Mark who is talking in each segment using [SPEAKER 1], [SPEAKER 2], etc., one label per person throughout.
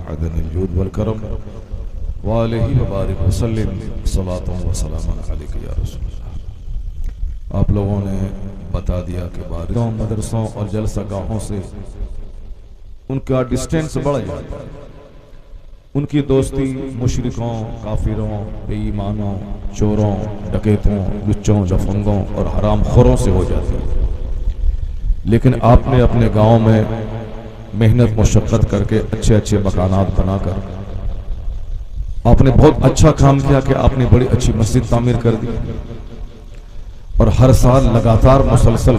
[SPEAKER 1] معدن الجود والکرم وآلہ وبارک وسلم صلاۃ و سلام علیک یا رسول اللہ۔ آپ لوگوں نے بتا دیا کہ بارشوں مدرسوں اور جلسہ گاہوں سے ان کا ڈسٹینس بڑھ جاتا ہے، ان کی دوستی مشرکوں، کافروں، بے ایمانوں، چوروں، ڈکیتوں، لچوں، لفنگوں اور حرام خوروں سے ہو جاتی ہے۔ لیکن آپ نے اپنے گاؤں میں محنت مشقت کر کے اچھے اچھے مکانات بنا کر آپ نے بہت اچھا کام کیا کہ آپ نے بڑی اچھی مسجد تعمیر کر دی، اور ہر سال لگاتار مسلسل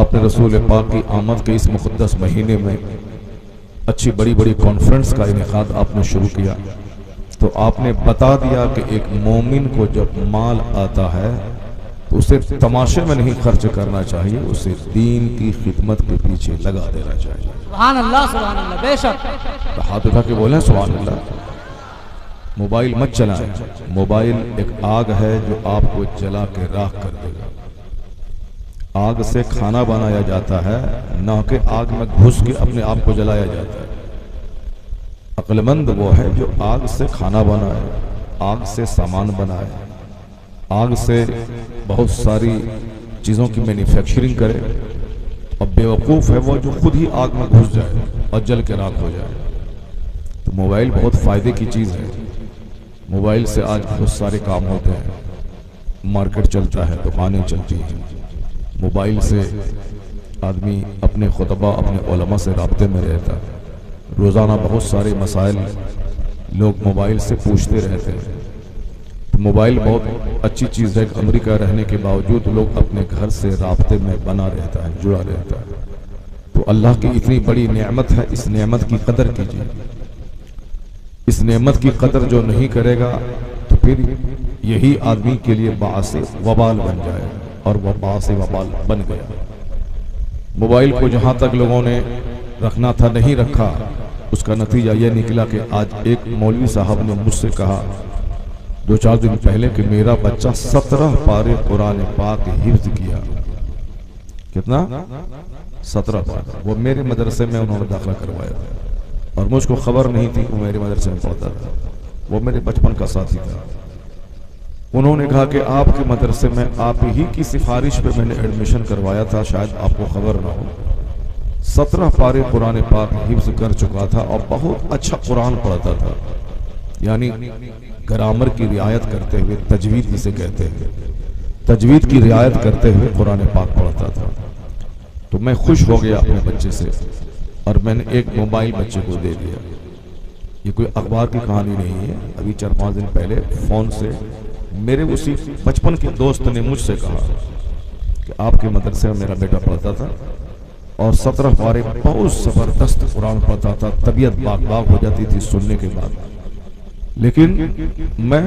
[SPEAKER 1] آپ نے رسول پاک کی آمد کے اس مقدس مہینے میں اچھی بڑی بڑی کانفرنس کا انعقاد آپ نے شروع کیا۔ تو آپ نے بتا دیا کہ ایک مومن کو جب مال آتا ہے تو اسے تماشے میں نہیں خرچ کرنا چاہیے، اسے دین کی خدمت کے پیچھے لگا دینا چاہیے۔
[SPEAKER 2] سبحان اللہ بے شک۔
[SPEAKER 1] ہاتھ اٹھا کے بولیں سبحان اللہ۔ موبائل مت چلائیں، موبائل ایک آگ ہے جو آپ کو جلا کے راکھ کر دے گا۔ آگ سے کھانا بنایا جاتا ہے، نہ کہ آگ میں گھس کے اپنے آپ کو جلایا جاتا ہے۔ عقل مند وہ ہے جو آگ سے کھانا بنائے، آگ سے سامان بنائے، آگ سے بہت ساری چیزوں کی مینوفیکچرنگ کرے، اور بیوقوف ہے وہ جو خود ہی آگ میں گھس جائے اور جل کے راکھ ہو جائے۔ تو موبائل بہت فائدے کی چیز ہے، موبائل سے آج بہت سارے کام ہوتے ہیں، مارکیٹ چلتا ہے، دکانیں چلتی ہیں، موبائل سے آدمی اپنے خطبہ اپنے علماء سے رابطے میں رہتا ہے، روزانہ بہت سارے مسائل لوگ موبائل سے پوچھتے رہتے ہیں۔ تو موبائل بہت اچھی چیز ہے کہ امریکہ رہنے کے باوجود لوگ اپنے گھر سے رابطے میں بنا رہتا ہے، جڑا رہتا ہے۔ تو اللہ کی اتنی بڑی نعمت ہے، اس نعمت کی قدر کیجیے۔ اس نعمت کی قدر جو نہیں کرے گا تو پھر یہی آدمی کے لیے باعث وبال بن جائے، اور وہ باعث وبال بن گیا۔ موبائل کو جہاں تک لوگوں نے رکھنا تھا نہیں رکھا، اس کا نتیجہ یہ نکلا کہ آج ایک مولوی صاحب نے مجھ سے کہا 2-4 دن پہلے کہ میرا بچہ 17 پارے قرآن پاک حفظ کیا۔ کتنا؟ 17 پارے۔ وہ میرے مدرسے میں انہوں نے داخلہ کروایا تھا، اور مجھ کو خبر نہیں تھی وہ میرے مدرسے میں پڑھتا تھا، وہ میرے بچپن کا ساتھی تھا۔ انہوں نے کہا کہ آپ کے مدرسے میں آپ ہی کی سفارش پہ میں نے ایڈمیشن کروایا تھا، شاید آپ کو خبر نہ ہو۔ 17 پارے قرآن پاک حفظ کر چکا تھا اور بہت اچھا قرآن پڑھتا تھا، یعنی گرامر کی رعایت کرتے ہوئے، تجوید جسے کہتے ہیں، تجوید کی رعایت کرتے ہوئے قرآن پاک پڑھتا تھا۔ تو میں خوش ہو گیا اپنے بچے سے، اور میں نے ایک موبائل بچے کو دے دیا۔ یہ کوئی اخبار کی کہانی نہیں ہے، ابھی 4-5 دن پہلے فون سے میرے اسی بچپن کے دوست نے مجھ سے کہا کہ آپ کے مدرسے میں میرا بیٹا پڑھتا تھا اور 17 پارے بہت زبردست قرآن پڑھتا تھا، طبیعت باغ باغ ہو جاتی تھی سننے کے بعد، لیکن میں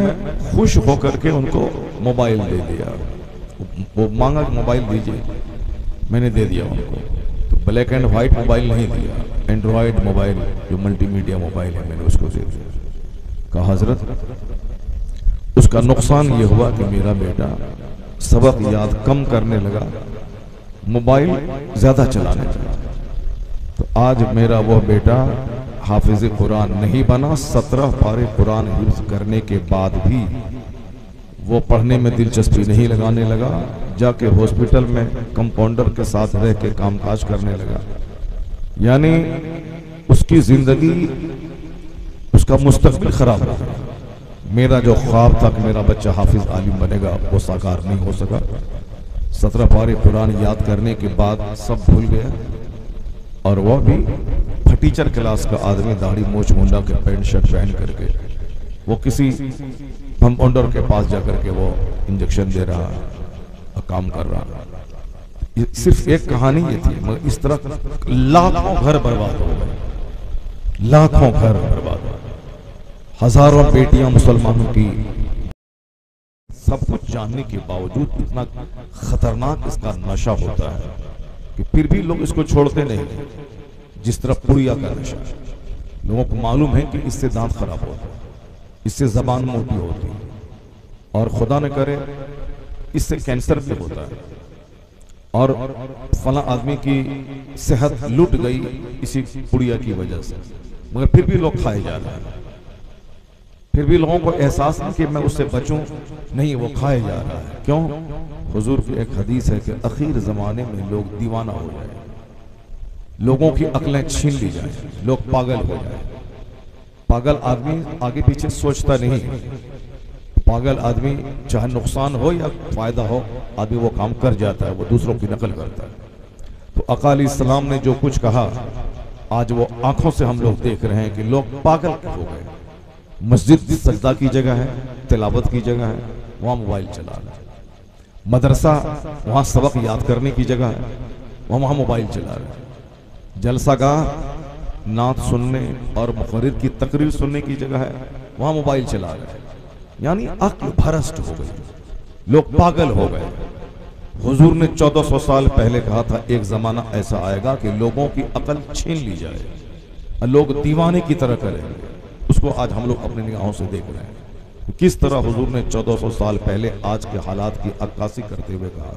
[SPEAKER 1] خوش ہو کر کے ان کو موبائل دے دیا۔ وہ مانگا کہ موبائل دیجئے، میں نے دے دیا ان کو۔ تو بلیک اینڈ وائٹ موبائل نہیں دیا، اینڈرائیڈ موبائل جو ملٹی میڈیا موبائل ہے، میں نے اس کو دے دیا۔ کہا حضرت اس کا نقصان یہ ہوا کہ میرا بیٹا سبق یاد کم کرنے لگا، موبائل زیادہ چلانے لگا۔ تو آج میرا وہ بیٹا حافظ قرآن نہیں بنا، 17 پارے قرآن حفظ کرنے کے بعد بھی وہ پڑھنے میں دلچسپی نہیں لگانے لگا، جا کے ہاسپٹل میں کمپاؤنڈر کے ساتھ رہ کے کام کاج کرنے لگا۔ یعنی اس کی زندگی، اس کا مستقبل خراب ہو گیا۔ میرا جو خواب تھا کہ میرا بچہ حافظ عالم بنے گا، وہ ساکار نہیں ہو سکا۔ 17 پارے قرآن یاد کرنے کے بعد سب بھول گیا، اور وہ بھی ٹیچر کلاس کا آدمی، داڑھی موچھ منڈا کے پینٹ شرٹ پہن کر کے وہ کسی کمپاؤنڈر کے پاس جا کر کے وہ انجیکشن دے رہا، کام کر رہا۔ صرف ایک کہانی یہ تھی، مگر اس طرح لاکھوں گھر برباد ہو گئے، لاکھوں گھر برباد ہو گئے، ہزاروں بیٹیاں مسلمانوں کی۔ سب کچھ جاننے کے باوجود اتنا خطرناک اس کا نشہ ہوتا ہے کہ پھر بھی لوگ اس کو چھوڑتے نہیں، جس طرح پڑیا کا نشہ۔ لوگوں کو معلوم ہے کہ اس سے دانت خراب ہوتا ہے، اس سے زبان موٹی ہوتی ہے، اور خدا نہ کرے اس سے کینسر بھی ہوتا ہے، اور فلاں آدمی کی صحت لٹ گئی اسی پڑیا کی وجہ سے۔ مگر پھر بھی لوگ کھائے جا رہے ہیں، پھر بھی لوگوں کو احساس نہیں کہ میں اس سے بچوں، نہیں وہ کھائے جا رہا ہے۔ کیوں؟ حضور کی ایک حدیث ہے کہ اخیر زمانے میں لوگ دیوانہ ہو جائیں، لوگوں کی عقلیں چھین لی جائیں، لوگ پاگل ہو جائیں۔ پاگل آدمی آگے پیچھے سوچتا نہیں، پاگل آدمی چاہے نقصان ہو یا فائدہ ہو، آدمی وہ کام کر جاتا ہے، وہ دوسروں کی نقل کرتا ہے۔ تو آقا علیہ السلام نے جو کچھ کہا آج وہ آنکھوں سے ہم لوگ دیکھ رہے ہیں کہ لوگ پاگل ہو گئے۔ مسجد سجدہ کی جگہ ہے، تلاوت کی جگہ ہے، وہاں موبائل چلا رہے ہیں۔ مدرسہ وہاں سبق یاد کرنے کی جگہ ہے، وہاں موبائل چلا رہے ہیں۔ جلسہ گاہ نعت سننے اور مقرر کی تقریر سننے کی جگہ ہے، وہاں موبائل چلا رہے ہیں۔ یعنی عقل بھرسٹ ہو گئی، لوگ پاگل ہو گئے۔ حضور نے 1400 سال پہلے کہا تھا ایک زمانہ ایسا آئے گا کہ لوگوں کی عقل چھین لی جائے اور لوگ دیوانے کی طرح کریں گے۔ اس کو آج ہم لوگ اپنی نگاہوں سے دیکھ رہے ہیں، کس طرح حضور نے 1400 سال پہلے آج کے حالات کی عکاسی کرتے ہوئے کہا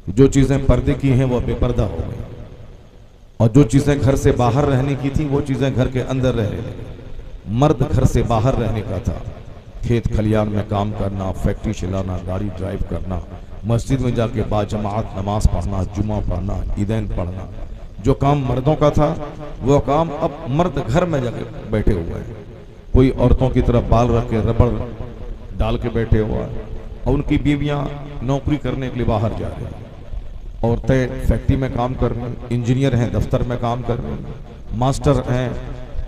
[SPEAKER 1] جو چیزیں پردے کی ہیں وہ بے پردہ ہو گئی، اور جو چیزیں گھر سے باہر رہنے کی تھی وہ چیزیں گھر کے اندر رہنے لگی۔ مرد گھر سے باہر رہنے کا تھا، کھیت کھلیان میں کام کرنا، فیکٹری چلانا، گاڑی ڈرائیو کرنا، مسجد میں جا کے باجماعت نماز پڑھنا، جمعہ پڑھنا، عیدین پڑھنا، جو کام مردوں کا تھا وہ کام اب مرد گھر میں جا کے بیٹھے ہوئے ہیں۔ کوئی عورتوں کی طرف بال رکھ کے ربڑ ڈال کے بیٹھے ہوا ہے، اور ان کی بیویاں نوکری کرنے کے لیے باہر جا رہی ہیں۔ عورتیں فیکٹری میں کام کر رہی ہیں، انجینئر ہیں دفتر میں کام کر رہی ہیں، ماسٹر ہیں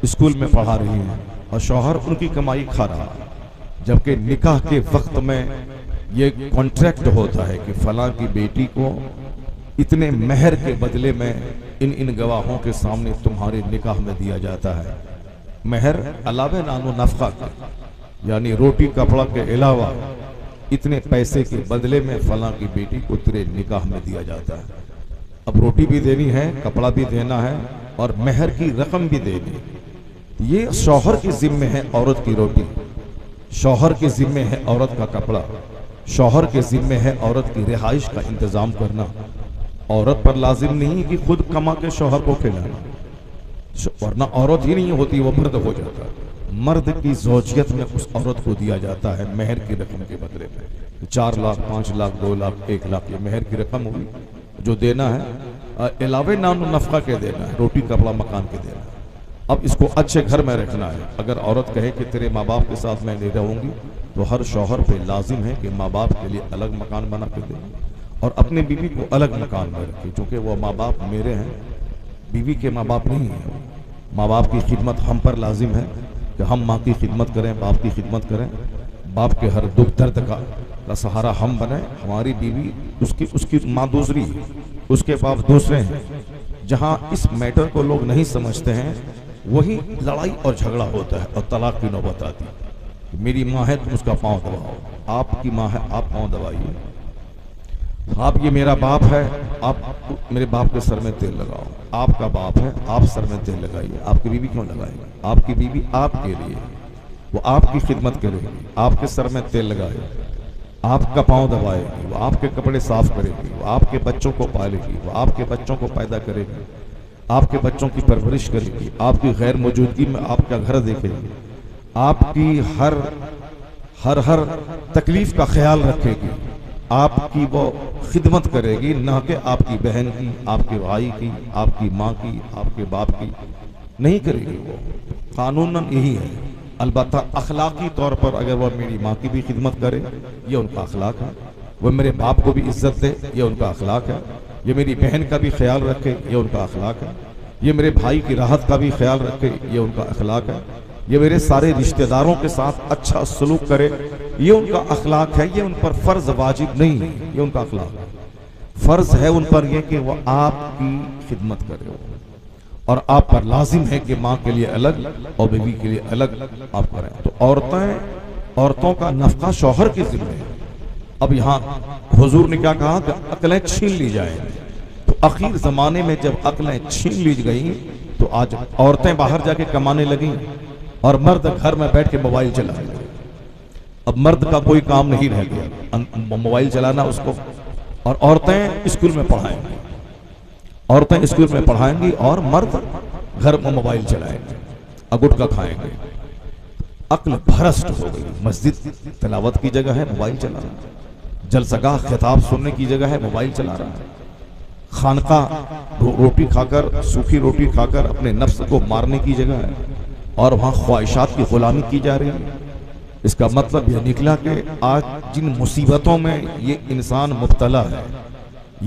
[SPEAKER 1] اسکول میں پڑھا رہی ہیں، اور شوہر ان کی کمائی کھا رہا ہے۔ جبکہ نکاح کے وقت میں یہ کانٹریکٹ ہوتا ہے کہ فلاں کی بیٹی کو اتنے مہر کے بدلے میں ان گواہوں کے سامنے تمہارے نکاح میں دیا جاتا ہے۔ مہر علاوہ نان و نفقہ کا، یعنی روٹی کپڑا کے علاوہ اتنے پیسے کے بدلے میں فلاں کی بیٹی کو تیرے نکاح میں دیا جاتا ہے۔ اب روٹی بھی دینی ہے، کپڑا بھی دینا ہے، اور مہر کی رقم بھی دینی ہے۔ یہ شوہر کے ذمہ ہے عورت کی روٹی، شوہر کے ذمہ ہے عورت کا کپڑا، شوہر کے ذمہ ہے عورت کی رہائش کا انتظام کرنا۔ عورت پر لازم نہیں کہ خود کما کے شوہر کو کھلانا، ورنہ عورت ہی نہیں ہوتی، وہ مرد ہو جاتا ہے۔ مرد کی زوجیت میں اس عورت کو دیا جاتا ہے مہر کی رقم کے بدلے میں 4 لاکھ 5 لاکھ 2 لاکھ 1 لاکھ، یہ مہر کی رقم ہوئی جو دینا ہے، علاوہ نان و نفقہ کے دینا ہے، روٹی کپڑا مکان کے دینا ہے۔ اب اس کو اچھے گھر میں رکھنا ہے۔ اگر عورت کہے کہ تیرے ماں باپ کے ساتھ میں نہیں رہوں گی، تو ہر شوہر پہ لازم ہے کہ ماں باپ کے لیے الگ مکان بنا کے دے اور اپنے بیوی کو الگ مکان میں رکھے، چونکہ وہ ماں باپ میرے ہیں، بیوی کے ماں باپ نہیں ہیں۔ ماں باپ کی خدمت ہم پر لازم ہے کہ ہم ماں کی خدمت کریں، باپ کی خدمت کریں، باپ کے ہر دکھ درد کا سہارا ہم بنیں۔ ہماری بیوی اس کی ماں دوسری، اس کے باپ دوسرے ہیں۔ جہاں اس میٹر کو لوگ نہیں سمجھتے ہیں وہی لڑائی اور جھگڑا ہوتا ہے اور طلاق کی نوبت آتی ہے۔ میری ماں ہے تم اس کا پاؤں دباؤ، آپ کی ماں ہے آپ پاؤں دبائیے، آپ یہ میرا باپ ہے آپ میرے باپ کے سر میں تیل لگاؤ، آپ کا باپ ہے آپ سر میں تیل لگائیے۔ آپ کی بیوی کیوں لگائے گی؟ آپ کی بیوی آپ کے لیے، وہ آپ کی خدمت کرے گی، آپ کے سر میں تیل لگائے گی، آپ کا پاؤں دبائے گی، وہ آپ کے کپڑے صاف کرے گی، وہ آپ کے بچوں کو پالے گی، وہ آپ کے بچوں کو پیدا کرے گی، آپ کے بچوں کی پرورش کرے گی، آپ کی غیر موجودگی میں آپ کا گھر دیکھے گی، آپ کی ہر تکلیف کا خیال رکھے گی، آپ کی وہ خدمت کرے گی، نہ کہ آپ کی بہن کی، آپ کے بھائی کی، آپ کی ماں کی، آپ کے باپ کی نہیں کرے گی۔ وہ قانوناً یہی ہے۔ البتہ اخلاقی طور پر اگر وہ میری ماں کی بھی خدمت کرے، یہ ان کا اخلاق ہے، وہ میرے باپ کو بھی عزت دے، یہ ان کا اخلاق ہے، یہ میری بہن کا بھی خیال رکھے، یہ ان کا اخلاق ہے، یہ میرے بھائی کی راحت کا بھی خیال رکھے، یہ ان کا اخلاق ہے، یہ میرے سارے رشتہ داروں کے ساتھ اچھا سلوک کرے، یہ ان کا اخلاق ہے۔ یہ ان پر فرض واجب نہیں ہے، یہ ان کا اخلاق ہے۔ فرض ہے ان پر یہ کہ وہ آپ کی خدمت کرے، اور آپ پر لازم ہے کہ ماں کے لیے الگ اور بیوی کے لیے الگ آپ کریں۔ تو عورتوں کا نفقہ شوہر کی ذمہ ہے۔ اب یہاں حضور نے کیا کہا کہ عقلیں چھین لی جائیں۔ تو اخیر زمانے میں جب عقلیں چھین لی گئیں تو آج عورتیں باہر جا کے کمانے لگیں اور مرد گھر میں بیٹھ کے موبائل چلانے لگے۔ اب مرد کا کوئی کام نہیں رہ گیا، موبائل چلانا اس کو، اور عورتیں اسکول میں پڑھائیں گی، اور مرد گھر میں موبائل چلائیں گے۔ اگٹ کا کھائیں گے، عقل بھرسٹ ہو گئی۔ مسجد تلاوت کی جگہ ہے، موبائل چلا رہا ہے، جلسہ گاہ خطاب سننے کی جگہ ہے، موبائل چلا رہا ہے، خانقاہ روٹی کھا کر، سوکھی روٹی کھا کر اپنے نفس کو مارنے کی جگہ ہے، اور وہاں خواہشات کی غلامی کی جا رہی ہے۔ اس کا مطلب یہ نکلا کہ آج جن مصیبتوں میں یہ انسان مبتلا ہے،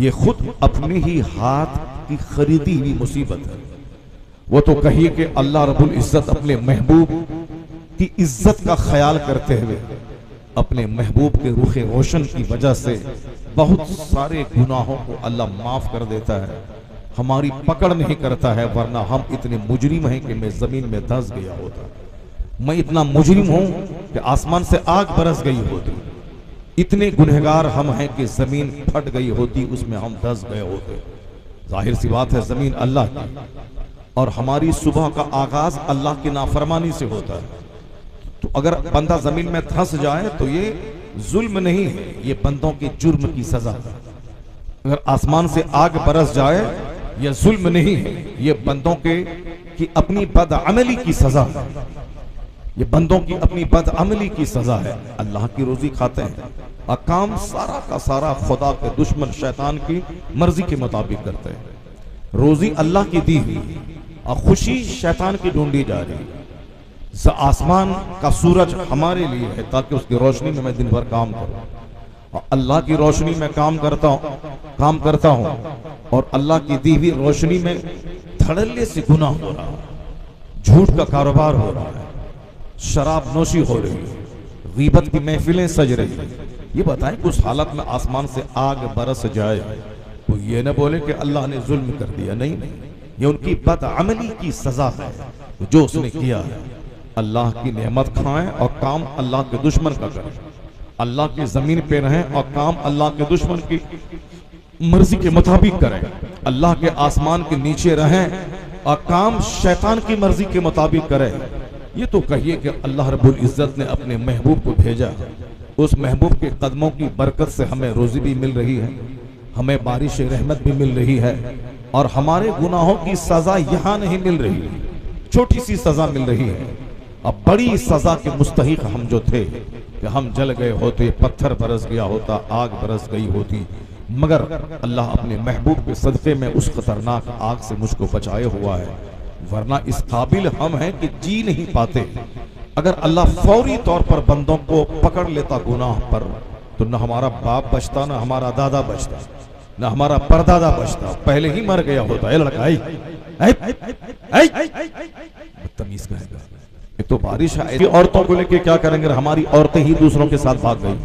[SPEAKER 1] یہ خود اپنے ہی ہاتھ کی خریدی ہوئی مصیبت ہے۔ وہ تو کہیے کہ اللہ رب العزت اپنے محبوب کی عزت کا خیال کرتے ہوئے اپنے محبوب کے رخ روشن کی وجہ سے بہت سارے گناہوں کو اللہ معاف کر دیتا ہے، ہماری پکڑ نہیں کرتا ہے، ورنہ ہم اتنے مجرم ہیں کہ میں زمین میں دھنس گیا ہوتا، میں اتنا مجرم ہوں کہ آسمان سے آگ برس گئی ہوتی، اتنے گنہگار ہم ہیں کہ زمین پھٹ گئی ہوتی، اس میں ہم دھنس گئے ہوتے۔ ظاہر سی بات ہے زمین اللہ کی، اور ہماری صبح کا آغاز اللہ کی نافرمانی سے ہوتا ہے، تو اگر بندہ زمین میں دھنس جائے تو یہ ظلم نہیں ہے، یہ بندوں کے جرم کی سزا ہے۔ اگر آسمان سے آگ برس جائے یہ ظلم نہیں ہے، یہ بندوں کی اپنی بدعملی کی سزا ہے، یہ بندوں کی اپنی بدعملی کی سزا ہے۔ اللہ کی روزی کھاتے ہیں اور کام سارا کا سارا خدا کے دشمن شیطان کی مرضی کے مطابق کرتے ہیں۔ روزی اللہ کی دی ہوئی اور خوشی شیطان کی ڈھونڈی جا رہی ہے۔ آسمان کا سورج ہمارے لیے ہے تاکہ اس کی روشنی میں میں دن بھر کام کروں، اور اللہ کی روشنی میں کام کرتا ہوں اور اللہ کی دی ہوئی روشنی میں دھڑلے سے گناہ ہو رہا ہے، جھوٹ کا کاروبار ہو رہا ہے، شراب نوشی ہو رہی ہے، غیبت کی محفلیں سج رہی ہیں۔ یہ بتائیں کہ اس حالت میں آسمان سے آگ برس جائے تو یہ نہ بولے کہ اللہ نے ظلم کر دیا، نہیں، یہ ان کی بدعملی کی سزا ہے جو اس نے کیا ہے۔ اللہ کی نعمت کھائیں اور کام اللہ کے دشمن کا کریں، اللہ کی زمین پہ رہیں اور کام اللہ کے دشمن کی مرضی کے مطابق کریں، اللہ کے آسمان کے نیچے رہیں اور کام شیطان کی مرضی کے مطابق کریں۔ یہ تو کہیے کہ اللہ رب العزت نے اپنے محبوب کو بھیجا، اس محبوب کے قدموں کی برکت سے ہمیں روزی بھی مل رہی ہے، ہمیں بارش رحمت بھی مل رہی ہے، اور ہمارے گناہوں کی سزا یہاں نہیں مل رہی، چھوٹی سی سزا مل رہی ہے۔ اب بڑی سزا کے مستحق ہم جو تھے کہ ہم جل گئے ہوتے، پتھر برس گیا ہوتا، آگ برس گئی ہوتی، مگر اللہ اپنے محبوب کے صدقے میں اس خطرناک آگ سے مجھ کو بچائے ہوا ہے، ورنہ اس قابل ہم ہیں کہ جی نہیں پاتے۔ اگر اللہ فوری طور پر بندوں کو پکڑ لیتا گناہ پر تو نہ ہمارا باپ بچتا، نہ ہمارا دادا بچتا، نہ ہمارا پردادا بچتا، پہلے ہی مر گیا ہوتا۔ اے لڑکا، بدتمیز کہے گا، ایک تو بارش ہے، عورتوں کو لے کے کیا کریں گے اگر ہماری عورتیں ہی دوسروں کے ساتھ بھاگ گئی؟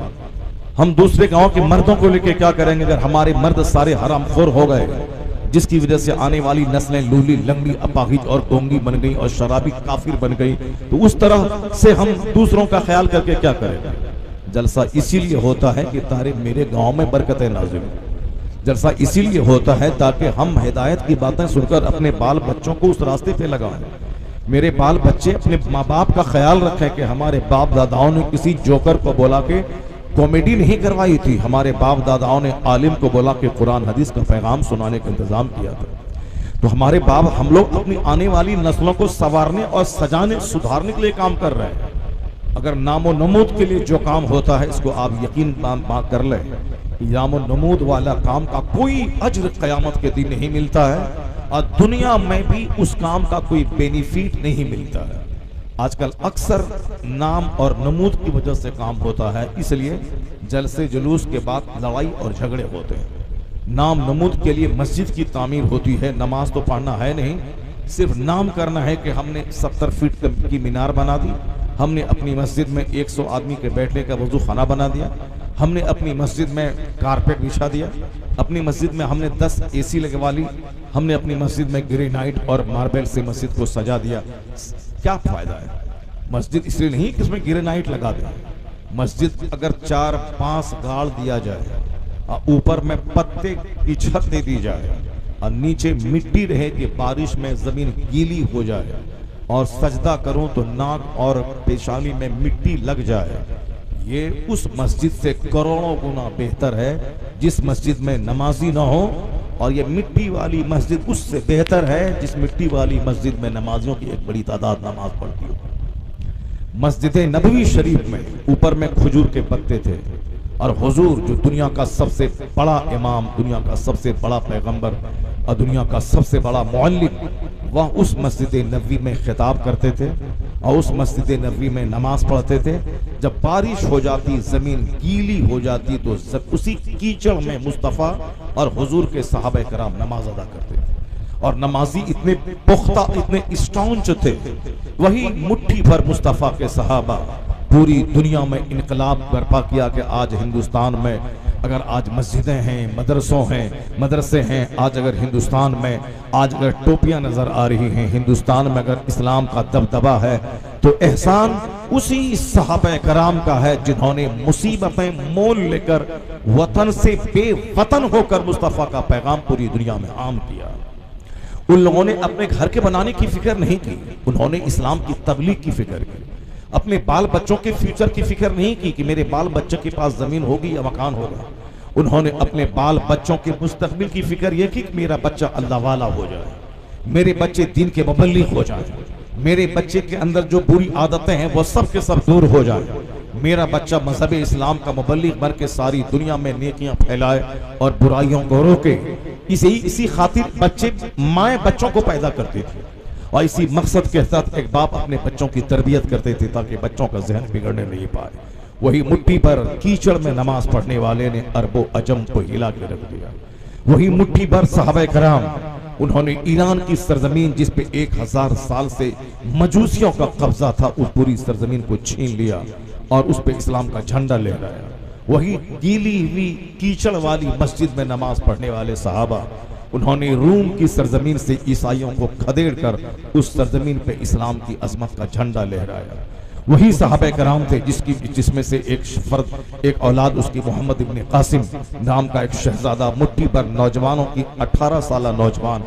[SPEAKER 1] ہم دوسرے گاؤں کے مردوں کو لے کے کیا کریں گے اگر ہمارے مرد سارے حرام خور ہو گئے، جس کی وجہ سے آنے والی نسلیں لولی، لنگڑی، اپاہج اور گونگی بن گئی اور شرابی کافر بن گئی؟ تو اس طرح سے ہم دوسروں کا خیال کر کے کیا کریں گے؟ جلسہ اسی لیے ہوتا ہے کہ تارے میرے گاؤں میں برکتیں نازل ہوں، جلسہ اسی لیے ہوتا ہے تاکہ ہم ہدایت کی باتیں سن کر اپنے بال بچوں کو اس راستے پہ لگائیں، میرے بال بچے اپنے ماں باپ کا خیال رکھیں کہ ہمارے باپ داداؤں نے کسی جوکر کو بولا کہ کامیڈی نہیں کروائی تھی، ہمارے باپ داداؤں نے عالم کو بولا کہ قرآن حدیث کا پیغام سنانے کا انتظام کیا تھا۔ تو ہمارے باپ، ہم لوگ اپنی آنے والی نسلوں کو سنوارنے اور سجانے، سدھارنے کے لیے کام کر رہے ہیں۔ اگر نام و نمود کے لیے جو کام ہوتا ہے اس کو آپ یقین کر لیں، نام و نمود والا کام کا کوئی اجر قیامت کے دن نہیں ملتا ہے، اور دنیا میں بھی اس کام کا کوئی بینیفٹ نہیں ملتا ہے۔ آج کل اکثر نام اور نمود کی وجہ سے کام ہوتا ہے، اس لیے جلسے جلوس کے بعد لڑائی اور جھگڑے ہوتے ہیں۔ نام نمود کے لیے مسجد کی تعمیر ہوتی ہے، نماز تو پڑھنا ہے نہیں، صرف نام کرنا ہے کہ ہم نے 70 فٹ کی مینار بنا دی، ہم نے اپنی مسجد میں 100 آدمی کے بیٹھنے کا وضو خانہ بنا دیا، ہم نے اپنی مسجد میں کارپیٹ بچھا دیا، اپنی مسجد میں ہم نے 10 اے سی لگوا لی، ہم نے اپنی مسجد میں گرینائٹ اور ماربل سے مسجد کو سجا دیا۔ کیا فائدہ ہے؟ مسجد اس لیے نہیں کہ اس میں گرینائٹ لگا دیں، مسجد اگر 4-5 گاڑ دیا جائے اور اوپر میں پتے کی چھت دے دی جائے اور نیچے مٹی رہے کہ بارش میں زمین گیلی ہو جائے اور سجدہ کروں تو ناک اور پیشانی میں مٹی لگ جائے، یہ اس مسجد سے کروڑوں گنا بہتر ہے جس مسجد میں نمازی نہ ہو اور یہ مٹی والی مسجد اس سے بہتر ہے جس مٹی والی مسجد میں نمازیوں کی ایک بڑی تعداد نماز پڑھتی ہو۔ مسجد نبوی شریف میں اوپر میں کھجور کے پتے تھے، اور حضور جو دنیا کا سب سے بڑا امام، دنیا کا سب سے بڑا پیغمبر اور دنیا کا سب سے بڑا معلم، وہ اس مسجد نبوی میں خطاب کرتے تھے اور اس مسجد نبوی میں نماز پڑھتے تھے۔ جب بارش ہو جاتی، زمین گیلی ہو جاتی، تو اسی کیچڑ میں مصطفیٰ اور حضور کے صحابہ کرام نماز ادا کرتے تھے، اور نمازی اتنے پختہ، اتنے اسٹانچ تھے۔ وہی مٹھی بھر مصطفیٰ کے صحابہ پوری دنیا میں انقلاب برپا کیا کہ آج ہندوستان میں اگر آج مسجدیں ہیں، مدرسے ہیں، آج اگر ہندوستان میں آج اگر ٹوپیاں نظر آ رہی ہیں، ہندوستان میں اگر اسلام کا دبدبہ ہے، تو احسان اسی صحابہ کرام کا ہے جنہوں نے مصیبتیں مول لے کر وطن سے بے وطن ہو کر مصطفیٰ کا پیغام پوری دنیا میں عام کیا۔ ان لوگوں نے اپنے گھر کے بنانے کی فکر نہیں کی، انہوں نے اسلام کی تبلیغ کی فکر کی۔ اپنے بال بچوں کے فیوچر کی فکر نہیں کی کہ میرے بال بچے کے پاس زمین ہوگی یا مکان ہوگا، انہوں نے اپنے بال بچوں کے مستقبل کی فکر یہ کی کہ میرا بچہ اللہ والا ہو جائے، میرے بچے دین کے مبلغ ہو جائیں، میرے بچے کے اندر جو بری عادتیں ہیں وہ سب کے سب دور ہو جائیں، میرا بچہ مذہب اسلام کا مبلغ بن کے ساری دنیا میں نیکیاں پھیلائے اور برائیوں کو روکے۔ اسی خاطر مائیں بچوں کو پیدا کرتی تھی، اور اسی مقصد کے ساتھ ایک باپ اپنے بچوں کی تربیت کرتے تھے تاکہ بچوں کا ذہن بگڑنے نہیں پائے۔ وہی مٹھی پر کیچڑ میں نماز پڑھنے والے نے عرب و عجم کو ہلا کے رکھ دیا۔ وہی مٹھی بھر صحابہ کرام، انہوں نے ایران کی سرزمین جس پہ 1000 سال سے مجوسیوں کا قبضہ تھا، اس پوری سرزمین کو چھین لیا اور اس پہ اسلام کا جھنڈا لہرایا۔ وہی گیلی ہوئی کیچڑ والی مسجد میں نماز پڑھنے والے صحابہ، انہوں نے روم کی سرزمین سے عیسائیوں کو کھدیڑ کر اس سرزمین پہ اسلام کی عظمت کا جھنڈا لہرایا۔ وہی صحابہ کرام تھے جس میں سے ایک اولاد اس کی محمد ابن قاسم نام کا ایک شہزادہ، مٹھی پر نوجوانوں کی 18 سالہ نوجوان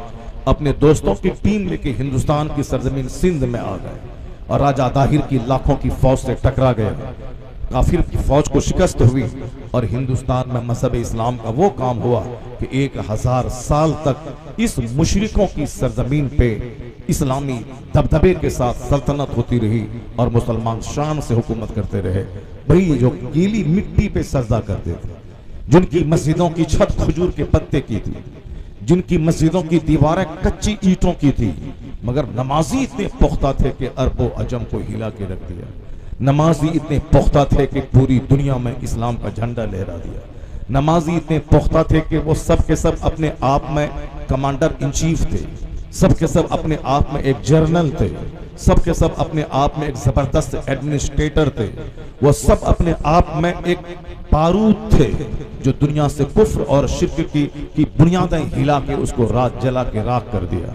[SPEAKER 1] اپنے دوستوں کی ٹیم لے کے ہندوستان کی سرزمین سندھ میں آ گئے اور راجہ طاہر کی لاکھوں کی فوج سے ٹکرا گئے۔ کافر کی فوج کو شکست ہوئی اور ہندوستان میں مذہب اسلام کا وہ کام ہوا کہ 1000 سال تک اس مشرکوں کی سرزمین پہ اسلامی دبدبے کے ساتھ سلطنت ہوتی رہی اور مسلمان شان سے حکومت کرتے رہے۔ بھئی جو گیلی مٹی پہ سجدہ کرتے تھے، جن کی مسجدوں کی چھت کھجور کے پتے کی تھی، جن کی مسجدوں کی دیواریں کچی اینٹوں کی تھی، مگر نمازی اتنے پختہ تھے کہ عرب و عجم کو ہلا کے رکھ دیا۔ نمازی اتنے پختہ تھے کہ پوری دنیا میں اسلام کا جھنڈا لہرا دیا۔ نمازی اتنے پختہ تھے کہ وہ سب کے سب اپنے آپ میں کمانڈر ان چیف تھے، سب کے سب اپنے آپ میں ایک جرنل تھے، سب کے سب اپنے آپ میں ایک زبردست ایڈمنسٹریٹر تھے، وہ سب اپنے آپ میں ایک بارود تھے جو دنیا سے کفر اور شرک کی بنیادیں ہلا کے اس کو رات جلا کے راکھ کر دیا۔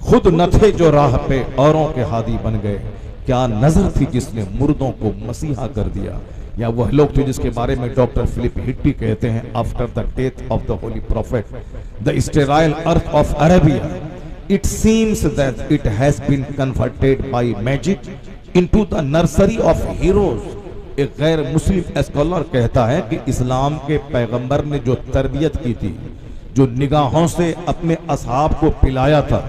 [SPEAKER 1] خود نہ تھے جو راہ پہ اوروں کے ہادی بن گئے، کیا نظر تھی جس نے مردوں کو مسیحا کر دیا۔ یا وہ لوگ تھے جس کے بارے میں ڈاکٹر فلپ ہٹی کہتے ہیں، after the death of the holy prophet, the sterile earth of Arabia, it seems that it has been converted by magic into the nursery of heroes۔ ایک غیر مسلم اسکالر کہتا ہے کہ اسلام کے پیغمبر نے جو تربیت کی تھی، جو نگاہوں سے اپنے اصحاب کو پلایا تھا،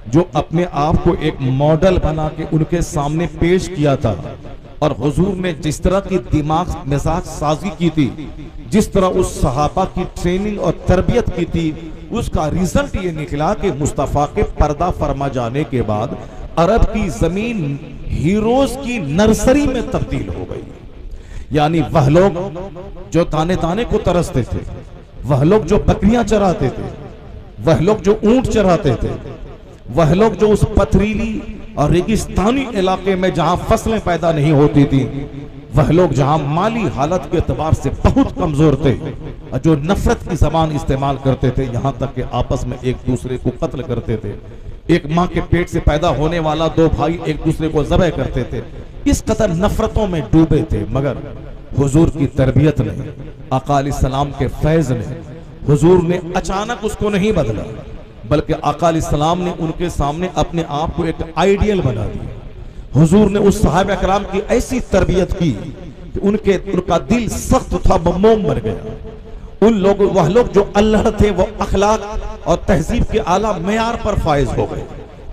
[SPEAKER 1] جو اپنے آپ کو ایک ماڈل بنا کے ان کے سامنے پیش کیا تھا، اور حضور نے جس طرح کی دماغ مزاج سازی کی تھی، جس طرح اس صحابہ کی ٹریننگ اور تربیت کی تھی، اس کا ریزلٹ یہ نکلا کہ مصطفیٰ کے پردہ فرما جانے کے بعد عرب کی زمین ہیروز کی نرسری میں تبدیل ہو گئی۔ یعنی وہ لوگ جو دانے دانے کو ترستے تھے، وہ لوگ جو بکریاں چراتے تھے، وہ لوگ جو اونٹ چراتے تھے، وہ لوگ جو اس پتھریلی اور ریگستانی علاقے میں جہاں فصلیں پیدا نہیں ہوتی تھی، وہ لوگ جہاں مالی حالت کے اعتبار سے بہت کمزور تھے، اور جو نفرت کی زبان استعمال کرتے تھے، یہاں تک کہ آپس میں ایک دوسرے کو قتل کرتے تھے، ایک ماں کے پیٹ سے پیدا ہونے والا 2 بھائی ایک دوسرے کو ذبح کرتے تھے، اس قدر نفرتوں میں ڈوبے تھے۔ مگر حضور کی تربیت نے، آقا علیہ السلام کے فیض نے، حضور نے اچانک اس کو نہیں بدلا، بلکہ آقا علیہ السلام نے ان کے سامنے اپنے آپ کو ایک آئیڈیل بنا دیا۔ حضور نے اس صحابہ کرام کی ایسی تربیت کی کہ ان کا دل سخت تھا، موم بن گیا۔ وہ لوگ جو اللہ تھے وہ اخلاق اور تہذیب کے اعلیٰ معیار پر فائز ہو گئے.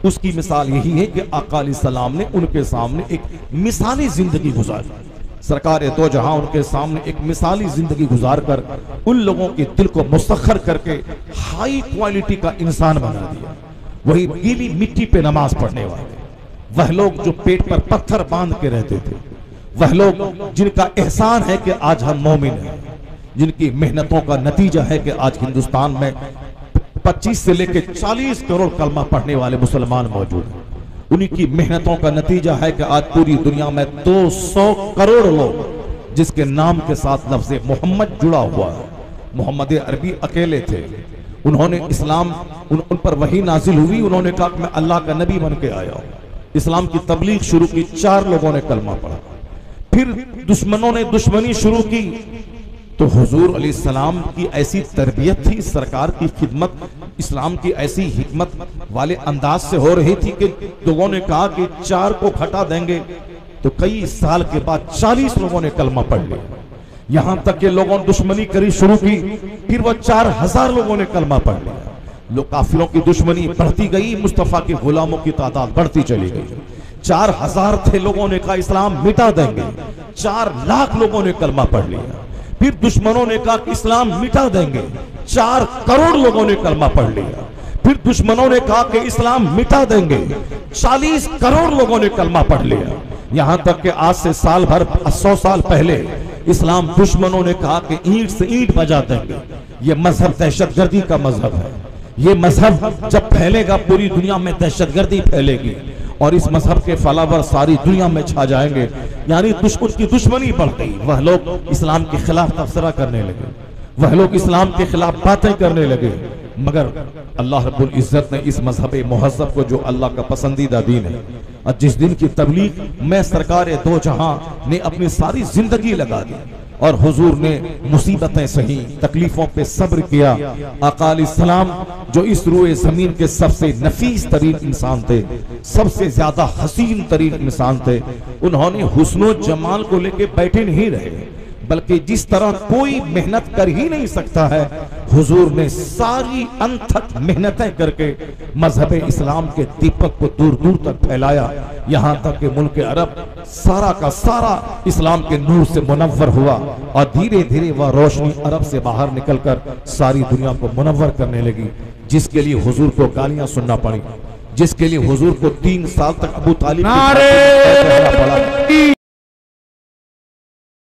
[SPEAKER 1] اس کی مثال یہی ہے کہ آقا علیہ السلام نے ان کے سامنے ایک مثالی زندگی گزاری. سرکار دو جہاں ان کے سامنے ایک مثالی زندگی گزار کر ان لوگوں کے دل کو مسخر کر کے ہائی کوالٹی کا انسان بنا دیا. وہی گیلی مٹی پہ نماز پڑھنے والے، وہ لوگ جو پیٹ پر پتھر باندھ کے رہتے تھے، وہ لوگ جن کا احسان ہے کہ آج ہم مومن ہیں، جن کی محنتوں کا نتیجہ ہے کہ آج ہندوستان میں 25 سے لے کے 40 کروڑ کلمہ پڑھنے والے مسلمان موجود ہیں. انہی کی محنتوں کا نتیجہ ہے کہ آج پوری دنیا میں 200 کروڑ لوگ جس کے نام کے ساتھ لفظ محمد جڑا ہوا ہے. محمد عربی اکیلے تھے، انہوں نے اسلام ان پر وحی نازل ہوئی، انہوں نے کہا کہ میں اللہ کا نبی بن کے آیا ہوں. اسلام کی تبلیغ شروع کی، 4 لوگوں نے کلمہ پڑھا. پھر دشمنوں نے دشمنی شروع کی تو حضور علیہ السلام کی ایسی تربیت تھی، سرکار کی خدمت اسلام کی ایسی حکمت والے انداز سے ہو رہی تھی کہ لوگوں نے کہا کہ 4 کو گھٹا دیں گے. تو کئی سال کے بعد 40 لوگوں نے کلمہ پڑھ لیا. یہاں تک کہ لوگوں نے دشمنی کری شروع کی، پھر وہ 4000 لوگوں نے کلمہ پڑھ لیا. لوگ کافروں کی دشمنی بڑھتی گئی، مصطفیٰ کے غلاموں کی تعداد بڑھتی چلی گئی. 4000 تھے، لوگوں نے کہا اسلام مٹا دیں گے. 4 لاکھ لوگوں نے کلمہ پڑھ لیا. پھر دشمنوں نے کہا کہ اسلام مٹا دیں گے. 4 کروڑ لوگوں نے کلمہ پڑھ لیا. پھر دشمنوں نے کہا کہ اسلام مٹا دیں گے. 40 کروڑ لوگوں نے کلمہ پڑھ لیا. یہاں تک کہ آج سے سال بھر 100 سال پہلے اسلام دشمنوں نے کہا کہ اینٹ سے اینٹ بجا دیں گے. یہ مذہب دہشت گردی کا مذہب ہے. یہ مذہب جب پھیلے گا پوری دنیا میں دہشت گردی پھیلے گی اور اس مذہب کے فالوور ساری دنیا میں چھا جائیں گے. یعنی دشمن کی دشمنی بڑھ گئی. وہ لوگ اسلام کے خلاف تبصرہ کرنے لگے، وہ لوگ اسلام کے خلاف باتیں کرنے لگے. مگر اللہ رب العزت نے اس مذہب مہذب کو، جو اللہ کا پسندیدہ دین ہے، اور جس دن کی تبلیغ میں سرکار دو جہاں نے اپنی ساری زندگی لگا دی اور حضور نے مصیبتیں سہی، تکلیفوں پہ صبر کیا. آقا علیہ السلام جو اس روئے زمین کے سب سے نفیس ترین انسان تھے، سب سے زیادہ حسین ترین انسان تھے، انہوں نے حسن و جمال کو لے کے بیٹھے نہیں رہے، بلکہ جس طرح کوئی محنت کر ہی نہیں سکتا ہے، حضور نے ساری انتھک محنتیں کر کے مذہب اسلام کے دیپک کو دور دور تک پھیلایا. یہاں تک کہ ملک عرب سارا کا سارا اسلام کے نور سے منور ہوا اور دھیرے دھیرے وہ روشنی عرب سے باہر نکل کر ساری دنیا کو منور کرنے لگی. جس کے لیے حضور کو گالیاں سننا پڑی، جس کے لیے حضور کو 3 سال تک ابو طالب